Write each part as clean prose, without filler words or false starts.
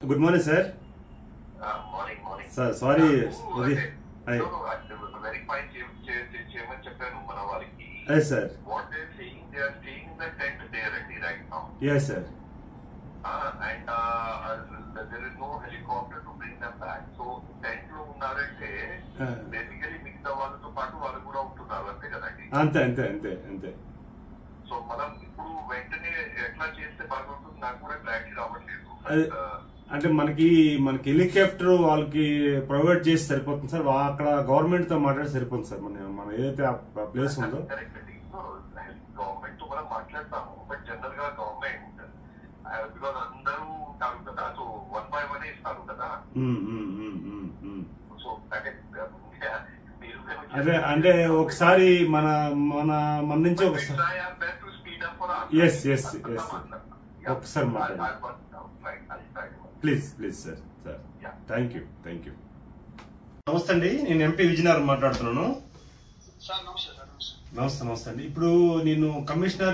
Good morning sir. Morning sir sorry verify చేయమని చెప్పాను మన వాళ్ళకి. Sir what they saying they are staying in the tent there అండి right now. yes sir and there is no helicopter to bring them back. So tent లో ఉన్నారంటే basically మిగతా వాళ్ళతో పాటు వాళ్ళు కూడా ఉంటున్నారు అంతే కదండి. అంతే అంతే అంతే అంతే. సో మనం ఇప్పుడు వెంటనే ఎట్లా చేస్తే బాగుంటుంది నాకు కూడా క్లారిటీ రావట్లేదు. అంటే మనకి హెలికాప్టర్ వాళ్ళకి ప్రొవైడ్ చేసి సరిపోతుంది సార్. అక్కడ గవర్నమెంట్ తో మాట్లాడి సరిపోతుంది సార్. మన ఏదైతే ప్లేస్ ఉందో గవర్నమెంట్ తో మనం మాట్లాడతాము. బట్ జనరల్ గా గవర్నమెంట్ బికాస్ అందరూ ఉంటారు కదా, సో 1 by 1 ఇస్తారు కదా. సో అదే అంటే ఒకసారి మన నుంచి ఒకసారి ఒకసారి మాట్లాడండి ప్లీజ్ సార్. Thank you. నమస్తే అండి, నేను ఎంపీ విజయనగరం మాట్లాడుతున్నాను. నమస్తే అండి. ఇప్పుడు నేను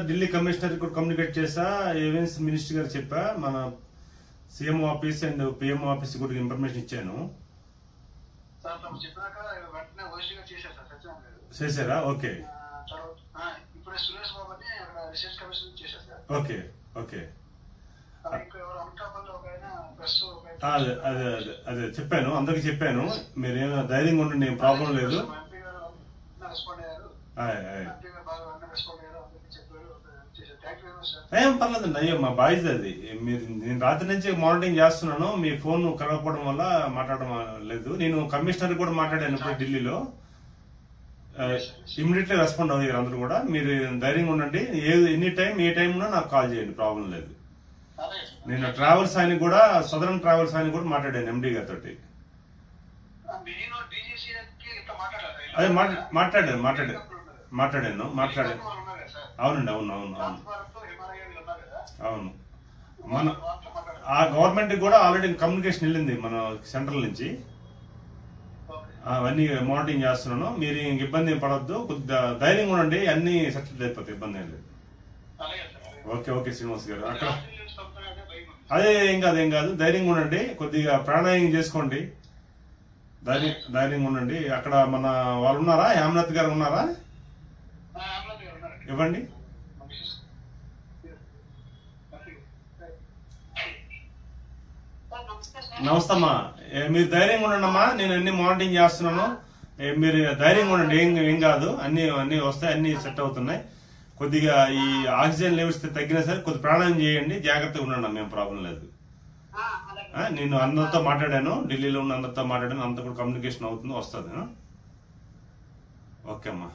ఢిల్లీ కమిషనర్ కూడా కమ్యూనికేట్ చేసా, ఏవియన్స్ మినిస్టర్ గారు చెప్పా, మన CM office and PM office కూడా ఇన్ఫర్మేషన్ ఇచ్చాను. చేశారా? ఓకే ఓకే ఓకే అదే చెప్పాను, అందరికి చెప్పాను. మీరేమో ధైర్యంగా ఉండండి, ఏం ప్రాబ్లం లేదు. ఏం పర్లేదండి, అయ్యో మా బాయ్స్ అది. నేను రాత్రి నుంచి మానిటరింగ్ చేస్తున్నాను, మీ ఫోన్ కలవకపోవడం వల్ల మాట్లాడడం లేదు. నేను కమిషనర్ కూడా మాట్లాడాను ఇప్పుడు ఢిల్లీలో. ఇమ్మీడియట్లీ రెస్పాండ్ అయ్యారు అందరూ కూడా. మీరు ధైర్యంగా ఉండండి, ఎనీ టైం ఏ టైం ఉన్నా నాకు కాల్ చేయండి, ప్రాబ్లం లేదు. నేను ట్రావెల్స్ ఆయన కూడా, సదరన్ ట్రావెల్స్ ఆయన కూడా మాట్లాడాను ఎండి గారితో. అదే మాట్లాడాను. అవునండి, అవును. మన ఆ గవర్నమెంట్ కూడా ఆల్రెడీ కమ్యూనికేషన్ వెళ్ళింది మన సెంట్రల్ నుంచి. అవన్నీ మానిటరింగ్ చేస్తున్నాను. మీరు ఇంక ఇబ్బంది ఏం పడవద్దు, కొద్దిగా ధైర్యంగా ఉండండి, అన్ని సక్సెస్ అయిపోతాయి, ఇబ్బంది ఏం లేదు. ఓకే శ్రీనివాస్ గారు. అక్కడ అదే ఏం కాదు, ధైర్యంగా ఉండండి, కొద్దిగా ప్రాణాయామం చేసుకోండి, ధైర్యంగా ఉండండి. అక్కడ మన వాళ్ళు ఉన్నారా, హేమలత్ గారు ఉన్నారా? ఇవ్వండి. నమస్తే అమ్మా, మీరు ధైర్యంగా ఉండండి అమ్మా, నేను అన్ని మానిటరింగ్ చేస్తున్నాను. మీరు ధైర్యంగా ఉండండి, ఏం కాదు, అన్ని వస్తాయి, అన్ని సెట్ అవుతున్నాయి. కొద్దిగా ఈ ఆక్సిజన్ లెవెల్స్ తగ్గినా సరే కొద్ది ప్రాణాయామం చేయండి, జాగ్రత్తగా ఉండండి, మేము ప్రాబ్లం లేదు. నేను అందరితో మాట్లాడాను, ఢిల్లీలో ఉన్న అందరితో మాట్లాడాను, అంత కూడా కమ్యూనికేషన్ అవుతుంది, వస్తుంది. ఓకే అమ్మా.